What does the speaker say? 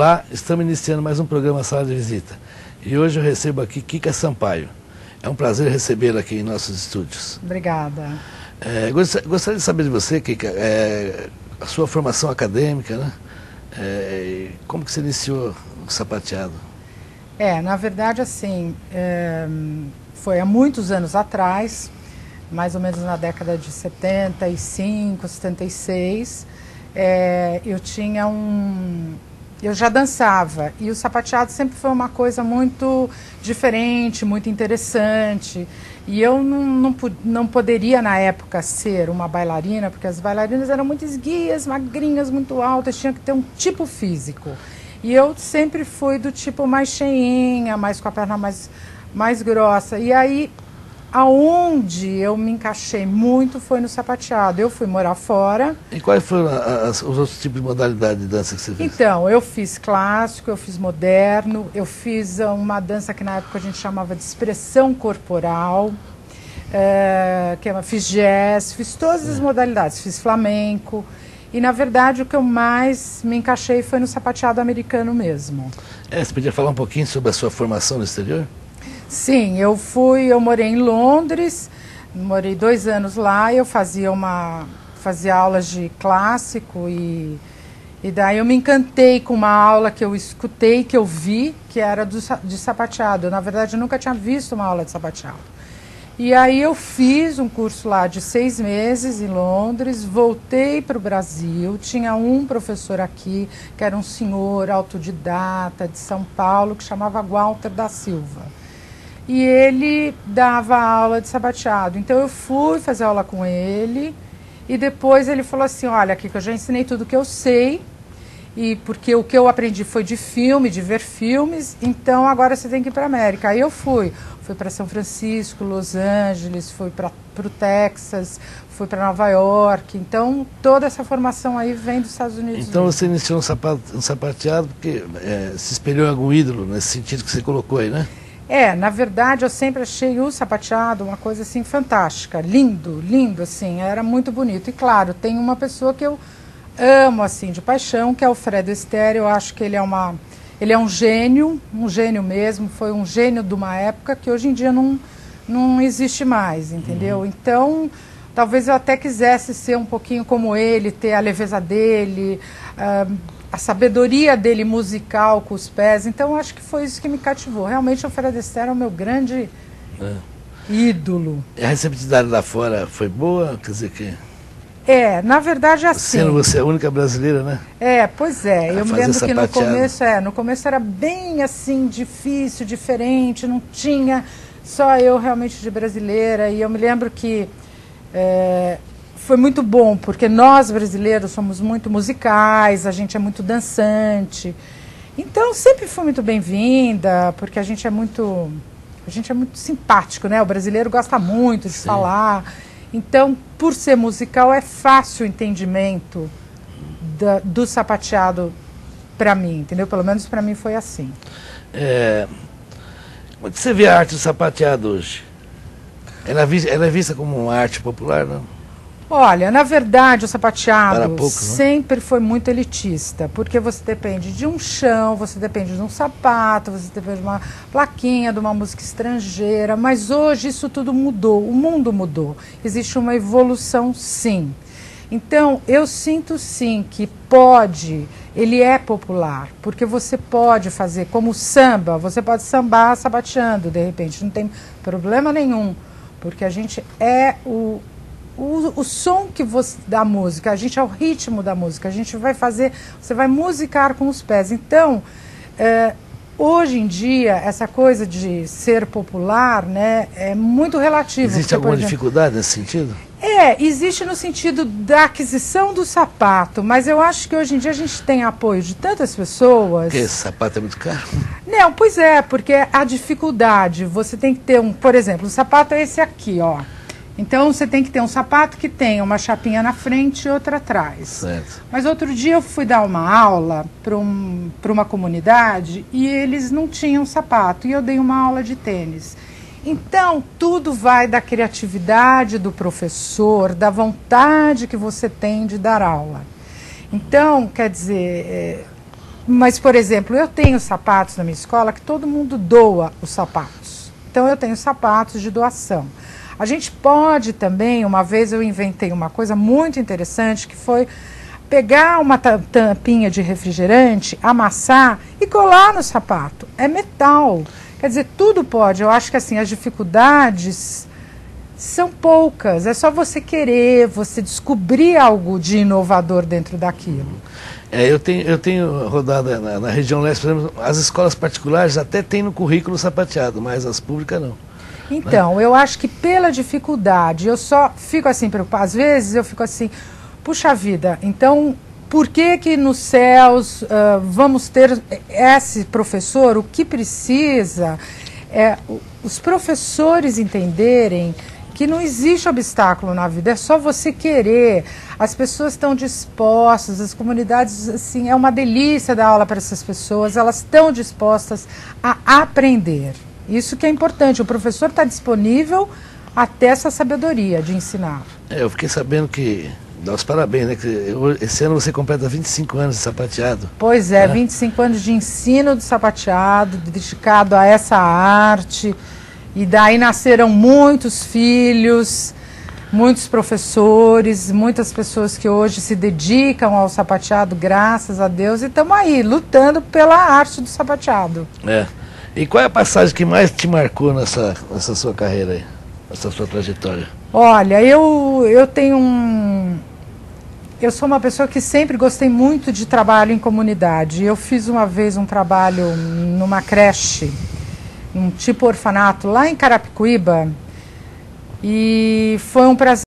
Olá, estamos iniciando mais um programa Sala de Visita. E hoje eu recebo aqui Kika Sampaio. É um prazer recebê-la aqui em nossos estúdios. Obrigada. Gostaria de saber de você, Kika, a sua formação acadêmica, né? Como que você iniciou o sapateado? Na verdade, assim, foi há muitos anos atrás, mais ou menos na década de 75, 76, eu já dançava, e o sapateado sempre foi uma coisa muito diferente, muito interessante, e eu não poderia na época ser uma bailarina, porque as bailarinas eram muito esguias, magrinhas, muito altas, tinha que ter um tipo físico. E eu sempre fui do tipo mais cheinha, mais com a perna mais grossa. E aí, aonde eu me encaixei muito foi no sapateado. Eu fui morar fora. E quais foram os outros tipos de modalidade de dança que você fez? Então, eu fiz clássico, eu fiz moderno, eu fiz uma dança que na época a gente chamava de expressão corporal, fiz jazz, fiz todas as modalidades, fiz flamenco. E, na verdade, o que eu mais me encaixei foi no sapateado americano mesmo. Você podia falar um pouquinho sobre a sua formação no exterior? Sim, eu morei em Londres, morei 2 anos lá, e eu fazia aulas de clássico e daí eu me encantei com uma aula que eu escutei, que eu vi, que era de sapateado. Na verdade, eu nunca tinha visto uma aula de sapateado. E aí eu fiz um curso lá de 6 meses em Londres, voltei para o Brasil, tinha um professor aqui, que era um senhor autodidata de São Paulo, que chamava Walter da Silva. E ele dava aula de sapateado. Então eu fui fazer aula com ele, e depois ele falou assim, olha, Kika, eu já ensinei tudo que eu sei, e porque o que eu aprendi foi de filme, de ver filmes, então agora você tem que ir para a América. Aí eu fui para São Francisco, Los Angeles, fui para o Texas, fui para Nova York. Então toda essa formação aí vem dos Estados Unidos. Então você iniciou um sapateado porque se espelhou em algum ídolo, nesse sentido que você colocou aí, né? Na verdade eu sempre achei o sapateado uma coisa assim fantástica, lindo, lindo assim, era muito bonito. E claro, tem uma pessoa que eu amo assim de paixão, que é o Fred Astaire. Eu acho que ele é um gênio mesmo, foi um gênio de uma época que hoje em dia não existe mais, entendeu? Então, talvez eu até quisesse ser um pouquinho como ele, ter a leveza dele, a sabedoria dele musical com os pés. Então, acho que foi isso que me cativou. Realmente, o Fred Astaire é o meu grande ídolo. E a receptividade lá fora foi boa? Quer dizer que... na verdade é assim. Sendo você a única brasileira, né? Pois é. Eu me lembro que no começo era bem assim, difícil, diferente, não tinha só eu realmente de brasileira. E eu me lembro que foi muito bom, porque nós brasileiros somos muito musicais, a gente é muito dançante. Então sempre fui muito bem-vinda, porque a gente é muito simpático, né? O brasileiro gosta muito de falar. Então, por ser musical, é fácil o entendimento do sapateado para mim, entendeu? Pelo menos para mim foi assim. Como é que você vê a arte do sapateado hoje? Ela é vista como uma arte popular, não? Olha, na verdade, o sapateado sempre foi muito elitista, porque você depende de um chão, você depende de um sapato, você depende de uma plaquinha, de uma música estrangeira, mas hoje isso tudo mudou, o mundo mudou, existe uma evolução sim. Então, eu sinto sim que ele é popular, porque você pode fazer como samba, você pode sambar sapateando, de repente, não tem problema nenhum, porque a gente é o som da música, a gente é o ritmo da música, a gente você vai musicar com os pés. Então, hoje em dia, essa coisa de ser popular, né, é muito relativo. Existe alguma dificuldade nesse sentido? Existe no sentido da aquisição do sapato, mas eu acho que hoje em dia a gente tem apoio de tantas pessoas. Porque esse sapato é muito caro? Não, pois porque a dificuldade, você tem que ter por exemplo, o sapato é esse aqui, ó. Então, você tem que ter um sapato que tenha uma chapinha na frente e outra atrás. Certo. Mas outro dia eu fui dar uma aula para uma comunidade e eles não tinham sapato. E eu dei uma aula de tênis. Então, tudo vai da criatividade do professor, da vontade que você tem de dar aula. Então, quer dizer, Mas, por exemplo, eu tenho sapatos na minha escola que todo mundo doa os sapatos. Então, eu tenho sapatos de doação. A gente pode também, uma vez eu inventei uma coisa muito interessante, que foi pegar uma tampinha de refrigerante, amassar e colar no sapato. É metal. Quer dizer, tudo pode. Eu acho que assim, as dificuldades são poucas. É só você querer, você descobrir algo de inovador dentro daquilo. Eu tenho rodado na região leste, por exemplo, as escolas particulares até têm no currículo sapateado, mas as públicas não. Então, eu acho que pela dificuldade, eu só fico assim preocupada. Às vezes eu fico assim, puxa vida, então por que que nos céus vamos ter esse professor? O que precisa é os professores entenderem que não existe obstáculo na vida, é só você querer. As pessoas estão dispostas, as comunidades, assim, é uma delícia dar aula para essas pessoas, elas estão dispostas a aprender. Isso que é importante, o professor está disponível a ter essa sabedoria de ensinar. Eu fiquei sabendo que, dá os parabéns, né? Que esse ano você completa 25 anos de sapateado. Pois é, 25 anos de ensino do sapateado, dedicado a essa arte. E daí nasceram muitos filhos, muitos professores, muitas pessoas que hoje se dedicam ao sapateado, graças a Deus, e estamos aí, lutando pela arte do sapateado. E qual é a passagem que mais te marcou nessa sua carreira aí, nessa sua trajetória? Olha, eu tenho eu sou uma pessoa que sempre gostei muito de trabalho em comunidade. Eu fiz uma vez um trabalho numa creche, um tipo orfanato, lá em Carapicuíba, e foi um prazer.